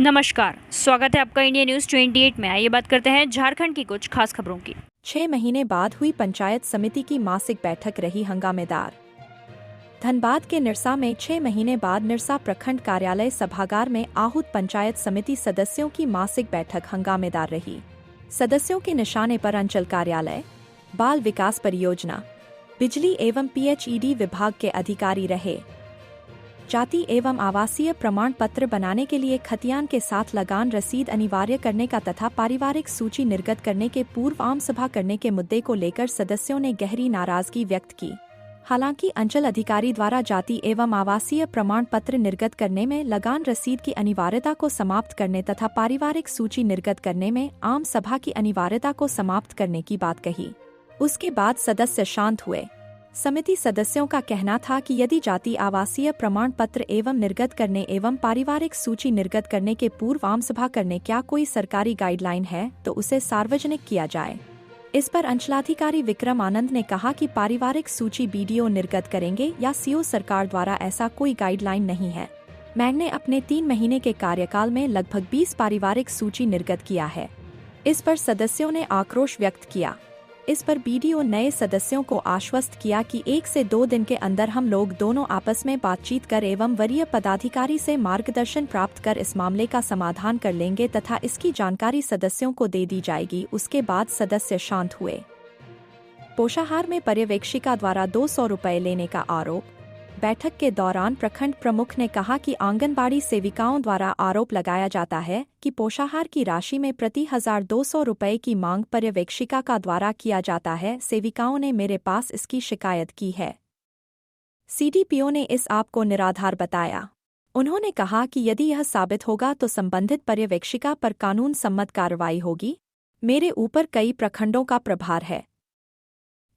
नमस्कार, स्वागत है आपका इंडिया न्यूज 28 में। आइए बात करते हैं झारखंड की कुछ खास खबरों की। 6 महीने बाद हुई पंचायत समिति की मासिक बैठक रही हंगामेदार। धनबाद के निरसा में 6 महीने बाद निरसा प्रखंड कार्यालय सभागार में आहूत पंचायत समिति सदस्यों की मासिक बैठक हंगामेदार रही। सदस्यों के निशाने पर अंचल कार्यालय, बाल विकास परियोजना, बिजली एवं PHED विभाग के अधिकारी रहे। जाति एवं आवासीय प्रमाण पत्र बनाने के लिए खतियान के साथ लगान रसीद अनिवार्य करने का तथा पारिवारिक सूची निर्गत करने के पूर्व आम सभा करने के मुद्दे को लेकर सदस्यों ने गहरी नाराजगी व्यक्त की। हालांकि अंचल अधिकारी द्वारा जाति एवं आवासीय प्रमाण पत्र निर्गत करने में लगान रसीद की अनिवार्यता को समाप्त करने तथा पारिवारिक सूची निर्गत करने में आम सभा की अनिवार्यता को समाप्त करने की बात कही। उसके बाद सदस्य शांत हुए। समिति सदस्यों का कहना था कि यदि जाति आवासीय प्रमाण पत्र एवं निर्गत करने एवं पारिवारिक सूची निर्गत करने के पूर्व आम सभा करने क्या कोई सरकारी गाइडलाइन है तो उसे सार्वजनिक किया जाए। इस पर अंचलाधिकारी विक्रम आनंद ने कहा कि पारिवारिक सूची BDO निर्गत करेंगे या CO सरकार द्वारा ऐसा कोई गाइडलाइन नहीं है। मैंने अपने 3 महीने के कार्यकाल में लगभग 20 पारिवारिक सूची निर्गत किया है। इस पर सदस्यों ने आक्रोश व्यक्त किया। इस पर BDO नए सदस्यों को आश्वस्त किया कि 1 से 2 दिन के अंदर हम लोग दोनों आपस में बातचीत कर एवं वरीय पदाधिकारी से मार्गदर्शन प्राप्त कर इस मामले का समाधान कर लेंगे तथा इसकी जानकारी सदस्यों को दे दी जाएगी। उसके बाद सदस्य शांत हुए। पोषाहार में पर्यवेक्षिका द्वारा 200 रुपये लेने का आरोप। बैठक के दौरान प्रखंड प्रमुख ने कहा कि आंगनबाड़ी सेविकाओं द्वारा आरोप लगाया जाता है कि पोषाहार की राशि में प्रति 1200 रुपये की मांग पर्यवेक्षिका का द्वारा किया जाता है। सेविकाओं ने मेरे पास इसकी शिकायत की है। CDPO ने इस आप को निराधार बताया। उन्होंने कहा कि यदि यह साबित होगा तो संबंधित पर्यवेक्षिका पर कानून सम्मत कार्रवाई होगी। मेरे ऊपर कई प्रखंडों का प्रभार है,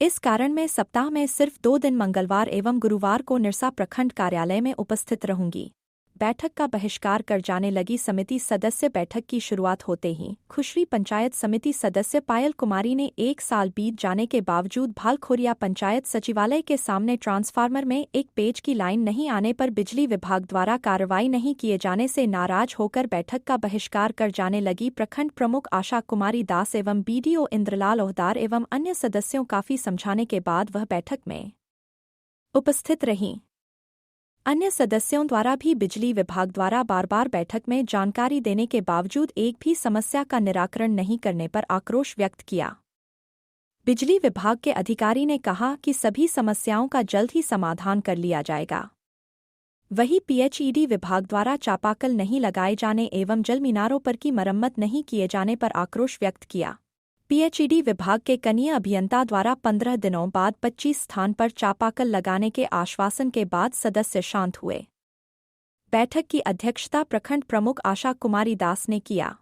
इस कारण मैं सप्ताह में सिर्फ 2 दिन मंगलवार एवं गुरुवार को निरसा प्रखंड कार्यालय में उपस्थित रहूंगी। बैठक का बहिष्कार कर जाने लगी समिति सदस्य। बैठक की शुरुआत होते ही खुश हुई पंचायत समिति सदस्य पायल कुमारी ने 1 साल बीत जाने के बावजूद भालखोरिया पंचायत सचिवालय के सामने ट्रांसफार्मर में 1 पेज की लाइन नहीं आने पर बिजली विभाग द्वारा कार्रवाई नहीं किए जाने से नाराज होकर बैठक का बहिष्कार कर जाने लगी। प्रखंड प्रमुख आशा कुमारी दास एवं BDO इंद्रलाल ओहदार एवं अन्य सदस्यों काफी समझाने के बाद वह बैठक में उपस्थित रहीं। अन्य सदस्यों द्वारा भी बिजली विभाग द्वारा बार बार बैठक में जानकारी देने के बावजूद एक भी समस्या का निराकरण नहीं करने पर आक्रोश व्यक्त किया। बिजली विभाग के अधिकारी ने कहा कि सभी समस्याओं का जल्द ही समाधान कर लिया जाएगा। वहीं PHED विभाग द्वारा चापाकल नहीं लगाए जाने एवं जल मीनारों पर की मरम्मत नहीं किए जाने पर आक्रोश व्यक्त किया। PHED विभाग के कनीय अभियंता द्वारा 15 दिनों बाद 25 स्थान पर चापाकल लगाने के आश्वासन के बाद सदस्य शांत हुए। बैठक की अध्यक्षता प्रखंड प्रमुख आशा कुमारी दास ने किया।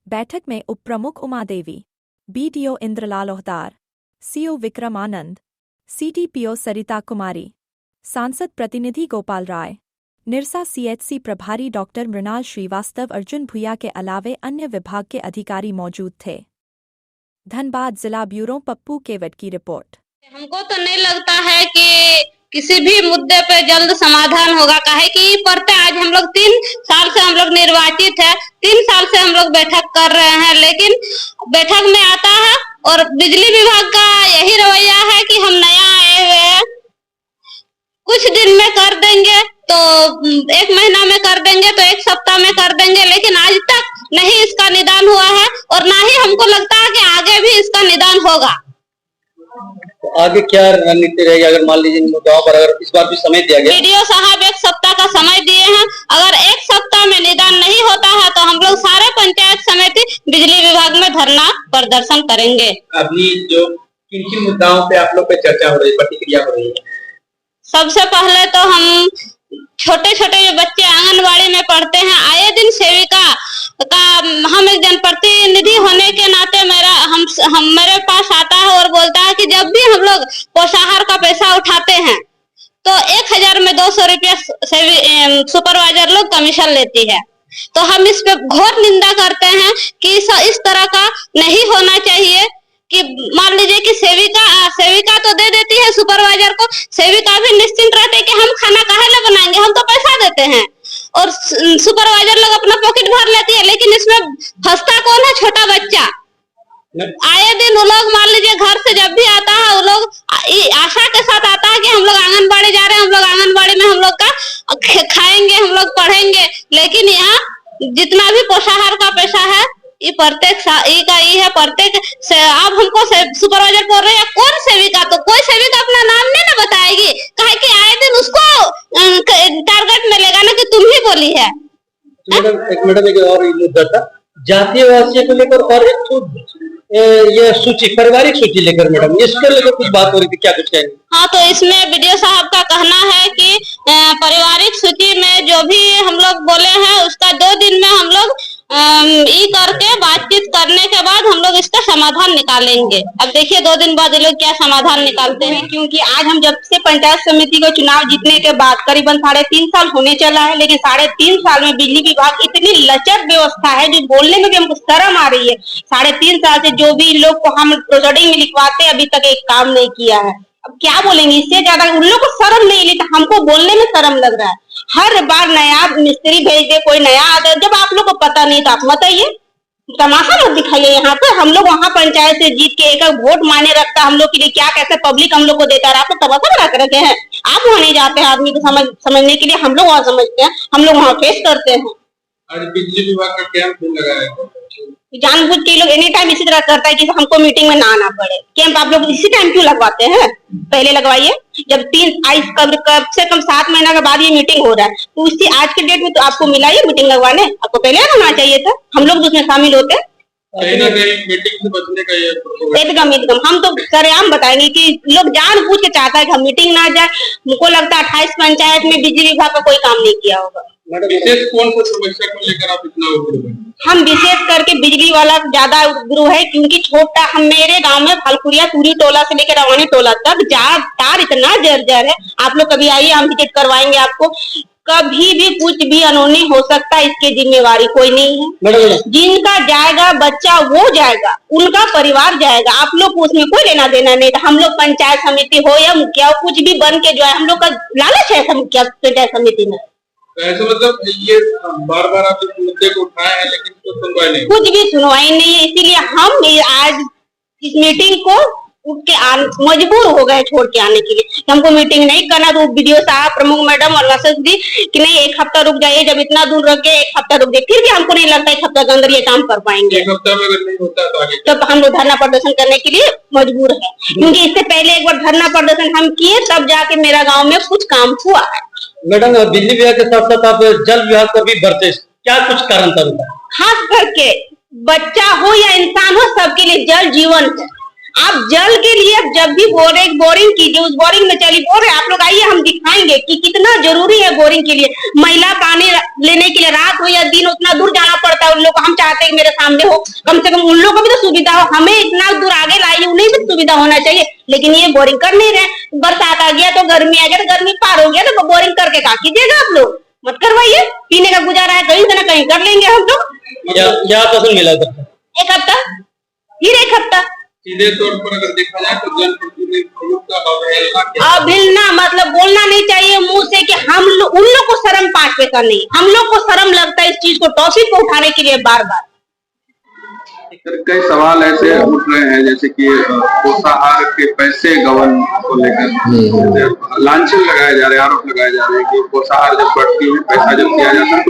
बैठक में उप प्रमुख उमा देवी, BDO इंद्रलाल ओहदार, CO विक्रम आनंद, CDPO सरिता कुमारी, सांसद प्रतिनिधि गोपाल राय, निरसा CHC प्रभारी डॉक्टर मृणाल श्रीवास्तव, अर्जुन भुया के अलावे अन्य विभाग के अधिकारी मौजूद थे। धनबाद जिला ब्यूरो पप्पू केवट की रिपोर्ट। हमको तो नहीं लगता है कि किसी भी मुद्दे पे जल्द समाधान होगा। काहे कि पढ़ते आज हम लोग 3 साल से हम लोग निर्वाचित है, 3 साल से हम लोग बैठक कर रहे हैं, लेकिन बैठक में आता है और बिजली विभाग का यही रवैया है कि हम नया आए हुए हैं, कुछ दिन में कर देंगे तो 1 महीना में कर देंगे तो 1 सप्ताह में कर देंगे, लेकिन आज तक नहीं इसका निदान हुआ है और ना ही हमको लगता है कि आगे भी इसका निदान होगा। तो आगे क्या रणनीति रहेगी अगर मान लीजिए मुद्दाओं पर अगर इस बार भी समय दिया गया? BDO साहब 1 सप्ताह का समय दिए हैं। अगर 1 सप्ताह में निदान नहीं होता है तो हम लोग सारे पंचायत समिति बिजली विभाग में धरना प्रदर्शन करेंगे। अभी जो किन-किन मुद्दाओं पे आप लोग पे चर्चा हो रही है, प्रतिक्रिया हो रही है? सबसे पहले तो हम छोटे छोटे जो बच्चे आंगनबाड़ी में पढ़ते हैं, आए दिन सेविका का हम एक जनप्रतिनिधि होने के नाते मेरे पास आता है और बोलता है कि जब भी हम लोग पोषाहार का पैसा उठाते हैं तो 1000 में 200 रुपया सुपरवाइजर लोग कमीशन लेती है। तो हम इस पे घोर निंदा करते हैं कि इस तरह का नहीं होना चाहिए कि मान लीजिए कि सेविका तो दे देती है सुपरवाइजर को, सेविका भी निश्चिंत रहते हैं कि हम खाना काहे ले बनाएंगे, हम तो पैसा देते हैं। और सुपरवाइजर लोग अपना पॉकेट भर लेती है, लेकिन इसमें फंसता कौन है? छोटा बच्चा। आए दिन वो लोग मान लीजिए घर से जब भी आता है वो लोग आशा के साथ आता है कि हम लोग आंगनबाड़ी जा रहे हैं, हम लोग आंगनबाड़ी में हम लोग का खाएंगे, हम लोग पढ़ेंगे, लेकिन यहाँ जितना भी पोषाहार का पैसा है ये प्रत्येक ये है प्रत्येक अब हमको सुपरवाइजर बोल रहे हैं कौन सेविका, तो कोई सेविका अपना नाम नहीं ना बताएगी, कहे कि आए दिन उसको टारगेट मिलेगा ना कि तुम ही बोली है। मैडम एक और मुद्दा था जातीयवाद को लेकर और एक ये सूची पारिवारिक सूची लेकर मैडम इसके लेकर कुछ बात हो रही थी, क्या कुछ कहेंगे? हाँ, तो इसमें वीडियो साहब का कहना है कि पारिवारिक सूची में जो भी हम लोग बोले हैं उसका 2 दिन में हम लोग करके बातचीत करने के बाद हम लोग इसका समाधान निकालेंगे। अब देखिए 2 दिन बाद ये लोग क्या समाधान निकालते हैं, क्योंकि आज हम जब से पंचायत समिति को चुनाव जीतने के बाद करीबन 3.5 साल होने चला है, लेकिन 3.5 साल में बिजली विभाग इतनी लचर व्यवस्था है जो बोलने में भी हमको शर्म आ रही है। 3.5 साल से जो भी लोग को हम प्रोसीडिंग में लिखवाते अभी तक एक काम नहीं किया है। अब क्या बोलेंगे, इससे ज्यादा उन लोग को शर्म नहीं ली, तो हमको बोलने में शर्म लग रहा है। हर बार नया मिस्त्री भेज दे, कोई नया आता है, जब आप लोग को पता नहीं तो आप मत आइए, तमाशा मत दिखाइए। यहाँ पे हम लोग वहाँ पंचायत से जीत के एक वोट माने रखता हम लोग के लिए, क्या कैसे पब्लिक हम लोग को देता है, आप लोग तमाशा बना कर रखे हैं। आप वहाँ नहीं जाते हैं आदमी को समझने के लिए, हम लोग वहाँ समझते हैं, हम लोग वहाँ फेस करते हैं। आज बिजली विभाग का कैंप भी लगा है, जानबूझ के लोग एनी टाइम इसी तरह करता है कि हमको मीटिंग में ना आना पड़े। कैंप आप लोग इसी टाइम क्यों लगवाते हैं? पहले लगवाइए, जब 3 से कम 7 महीना के बाद ये मीटिंग हो रहा है, तो इसी आज के डेट में तो आपको मिला ये मीटिंग लगवाने, आपको पहले आना चाहिए था, हम लोग उसमें शामिल होते। कहीं ना कहीं मीटिंग से बचने का ये एकदम हम तो सरेआम बताएंगे कि लोग जानबूझ के चाहता है कि हम मीटिंग ना जाए। मुझको लगता है 28 पंचायत में बिजली विभाग का कोई काम नहीं किया होगा। विशेष कौन सा समस्या को लेकर आप इतना उग्र हैं? हम विशेष करके बिजली वाला ज्यादा उग्र है, क्योंकि छोटा हम मेरे गांव में फलकुरिया टूरी टोला से लेकर रवानी टोला तक तार इतना जर्जर है। आप लोग कभी आइए, हम विजिट करवाएंगे आपको। कभी भी कुछ भी अनहोनी हो सकता है, इसकी जिम्मेवारी कोई नहीं है। जिनका जाएगा बच्चा वो जाएगा, उनका परिवार जाएगा, आप लोग को उसमें कोई लेना देना नहीं। हम लोग पंचायत समिति हो या मुखिया हो, कुछ भी बन के जो है हम लोग का लालच है मुखिया पंचायत समिति में। ऐसे मतलब ये बार बार आप इस मुद्दे को उठाए हैं लेकिन तो सुनवाई नहीं, कुछ भी सुनवाई नहीं है। इसीलिए हम आज इस मीटिंग को उठ के मजबूर हो गए छोड़ के आने के लिए। हमको मीटिंग नहीं करना, तो वीडियो साहब, प्रमुख मैडम और मैसेज दी कि नहीं 1 हफ्ता रुक जाइए, जब इतना दूर रख गए 1 हफ्ता रुक गए, फिर भी हमको नहीं लगता 1 हफ्ता के अंदर ये काम कर पाएंगे। 1 हफ्ता में अगर नहीं होता तो आगे तो हम लोग धरना प्रदर्शन करने के लिए मजबूर है, क्योंकि इससे पहले एक बार धरना प्रदर्शन हम किए, तब जाके मेरा गाँव में कुछ काम हुआ है। मैडम बिजली विभाग के साथ साथ आप जल विभाग पर भी बढ़ते, क्या कुछ कारण था? खास करके बच्चा हो या इंसान हो, सबके लिए जल जीवन है। आप जल के लिए जब भी बोरिंग कीजिए, उस बोरिंग में चलिए, बोल रहे आप लोग आइए, हम दिखाएंगे कि कितना जरूरी है बोरिंग के लिए। महिला पानी लेने के लिए रात हो या दिन उतना दूर जाना पड़ता है उन लोग को। हम चाहते हैं कि मेरे सामने हो, कम से कम उन लोगों को भी तो सुविधा हो, हमें इतना दूर आगे लाइए, उन्हें भी सुविधा होना चाहिए। लेकिन ये बोरिंग कर नहीं रहे। बरसात आ गया तो गर्मी आ गया, तो गर्मी पार हो गया तो बोरिंग करके क्या कीजिएगा? आप लोग मत करवाइए, पीने का गुजारा है कहीं से ना कहीं कर लेंगे हम लोग। क्या पसंद मिला था? 1 हफ्ता, फिर 1 हफ्ता। सीधे तौर पर अगर देखा जाए तो जनप्रतिनिधियों का अवहेलना मतलब बोलना नहीं चाहिए मुंह से कि हम उन लोग को शर्म 5 पैसा नहीं, हम लोग को शर्म लगता है इस चीज को टॉपिक को उठाने के लिए बार बार। कई सवाल ऐसे उठ रहे हैं जैसे कि पोषाहार के पैसे गबन को लेकर लांछन लगाए जा रहे हैं, आरोप लगाए जा रहे हैं कि पोषाहार जब बढ़ती है, पैसा जब दिया जाता है,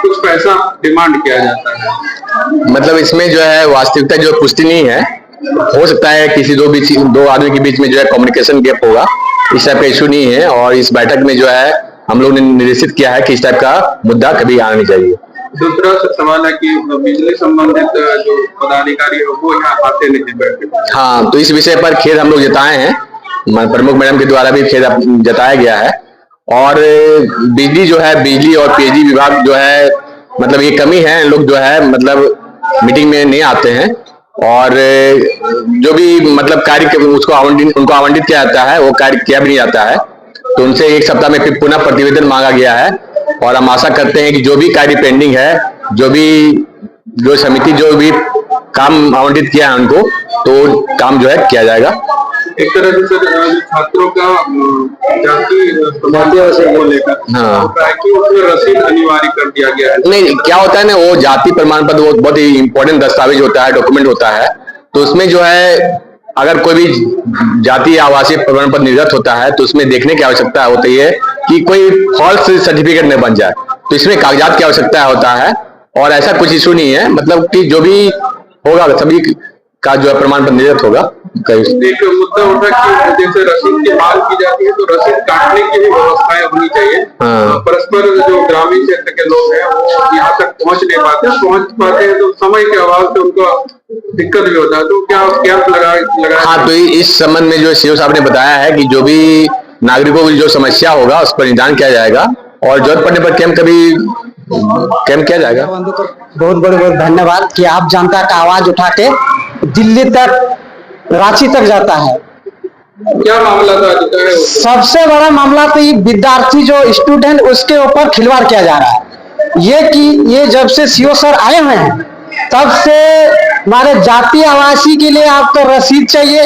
कुछ पैसा डिमांड किया जाता है। मतलब इसमें जो है वास्तविकता जो पुष्टि नहीं है। हो सकता है किसी 2 आदमी के बीच में जो है कम्युनिकेशन गैप होगा, इस टाइप का इशू नहीं है। और इस बैठक में जो है हम लोग ने निर्देशित किया है कि इस टाइप का मुद्दा कभी आना नहीं चाहिए। दूसरा सवाल है कि बिजली संबंधित जो पदाधिकारी है वो यहाँ आते नहीं बैठे। हाँ, तो इस विषय पर खेद हम लोग जताए हैं, प्रमुख मैडम के द्वारा भी खेद जताया गया है। और बिजली जो है, बिजली और पीएचई विभाग जो है, मतलब ये कमी है, लोग जो है मतलब मीटिंग में नहीं आते हैं। और जो भी मतलब कार्य उनको आवंटित किया जाता है वो कार्य किया भी नहीं जाता है। तो उनसे 1 सप्ताह में फिर पुनः प्रतिवेदन मांगा गया है। और हम आशा करते हैं कि जो भी कार्य पेंडिंग है, जो समिति जो भी काम आवंटित किया है उनको, तो काम जो है किया जाएगा। एक तरह से सर छात्रों का जाति को लेकर हाँ। होता है कि उसमें रसीद अनिवार्य कर दिया गया है। नहीं, क्या होता है ना, वो जाति प्रमाण पत्र वो बहुत ही इंपॉर्टेंट दस्तावेज होता है, डॉक्यूमेंट होता है। तो उसमें जो है अगर कोई भी जाति आवासीय प्रमाण पत्र निर्गत होता है तो उसमें देखने की आवश्यकता होती है कि कोई फॉल्स सर्टिफिकेट न बन जाए। तो इसमें कागजात की आवश्यकता होता है और ऐसा कुछ इशू नहीं है, मतलब कि जो भी होगा सभी का जो है प्रमाण पत्र निर्गत होगा। एक मुद्दा उठा कि जैसे रसीद की मांग की जाती है तो रसीद काटने की भी व्यवस्थाएं होनी चाहिए। हाँ। परस्पर जो ग्रामीण क्षेत्र के लोग हैं वो यहाँ तक पहुँच नहीं पाते हैं तो समय के अभाव से उनको दिक्कत भी होता है। तो क्या कैंप लगा हाँ, तो इस संबंध में जो सीओ साहब ने बताया है कि जो भी नागरिकों की जो समस्या होगा उस पर निदान किया जाएगा और जरूरत पड़ने पर कैंप किया जाएगा। बहुत बहुत धन्यवाद कि आप जनता का आवाज उठा के दिल्ली तक, रांची तक जाता है। क्या मामला था? सबसे बड़ा मामला तो ये विद्यार्थी जो स्टूडेंट उसके ऊपर खिलवाड़ किया जा रहा है। ये जब से सीओ सर आए हुए हैं तब से हमारे जाति आवासी के लिए आपको रसीद चाहिए,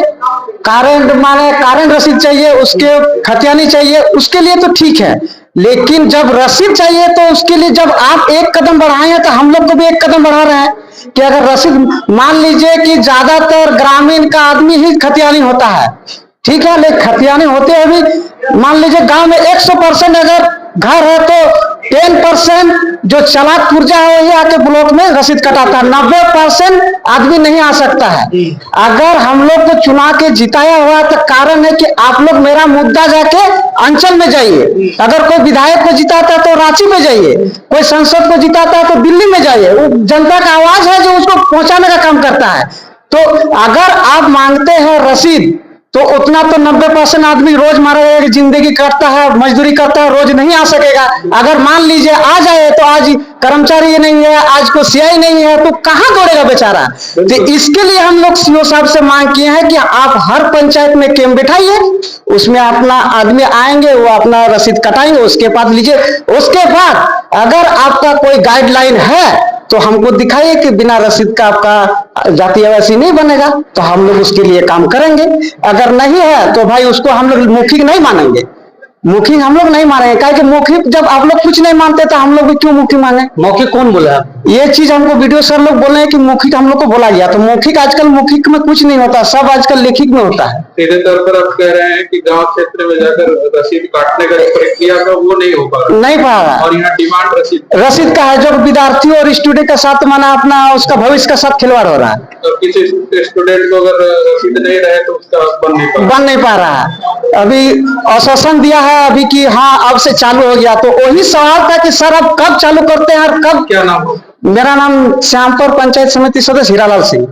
कारण रसीद चाहिए, उसके खतियानी चाहिए, उसके लिए तो ठीक है, लेकिन जब रसीद चाहिए तो उसके लिए जब आप एक कदम बढ़ाए हैं तो हम लोग को भी एक कदम बढ़ा रहे हैं कि अगर रसीद, मान लीजिए कि ज्यादातर ग्रामीण का आदमी ही खतियानी होता है, ठीक है, लेकिन खतियानी होते हुए भी मान लीजिए गांव में 100% अगर घर है तो 10% जो चालाक पुर्जा है वही आके ब्लॉक में रसीद कटाता है, 90% आदमी नहीं आ सकता है। अगर हम लोग को चुना के जिताया हुआ तो कारण है कि आप लोग मेरा मुद्दा जाके अंचल में जाइए, अगर कोई विधायक को जिताता है तो रांची में जाइए, कोई सांसद को जिताता है तो दिल्ली में जाइए, वो जनता का आवाज है जो उसको पहुंचाने का काम करता है। तो अगर आप मांगते हैं रसीद तो उतना तो 90% आदमी रोजमर्रा की जिंदगी करता है, मजदूरी करता है, रोज नहीं आ सकेगा। अगर मान लीजिए आ जाए तो आज कर्मचारी नहीं है, आज को सीआई नहीं है, तो कहाँ दौड़ेगा बेचारा। तो इसके लिए हम लोग सीओ साहब से मांग किए हैं कि आप हर पंचायत में कैंप बिठाइए, उसमें अपना आदमी आएंगे, वो अपना रसीद कटाएंगे, उसके बाद लीजिए। उसके बाद अगर आपका कोई गाइडलाइन है तो हमको दिखाइए कि बिना रसीद का आपका जाति आवासी नहीं बनेगा, तो हम लोग उसके लिए काम करेंगे। अगर नहीं है तो भाई उसको हम लोग मौखिक नहीं मानेंगे, मौखिक हम लोग नहीं मानेंगे, क्योंकि मौखिक जब आप लोग कुछ नहीं मानते तो हम लोग भी क्यों मौखिक माने। मौखिक कौन बोला? ये चीज हमको वीडियो सर लोग बोल रहे हैं कि मौखिक हम लोग को बोला गया, तो मौखिक आजकल मौखिक में कुछ नहीं होता, सब आजकल लिखित में होता है। सीधे तौर पर आप कह रहे हैं कि गांव क्षेत्र में जाकर रसीद काटने का प्रक्रिया का वो नहीं हो पा रहा और यहाँ डिमांड रसीद का है, जो विद्यार्थी और स्टूडेंट के साथ माना अपना उसका भविष्य का साथ खिलवाड़ हो रहा है। तो किसी स्टूडेंट को अगर रसीद नहीं रहे तो उसका बन नहीं पा रहा है। अभी आश्वासन दिया है अभी कि हाँ अब से चालू हो गया, तो वही सवाल था कि सर अब कब चालू करते हैं और कब। क्या नाम हो? मेरा नाम श्यामपुर पंचायत समिति सदस्य हीरालाल सिंह।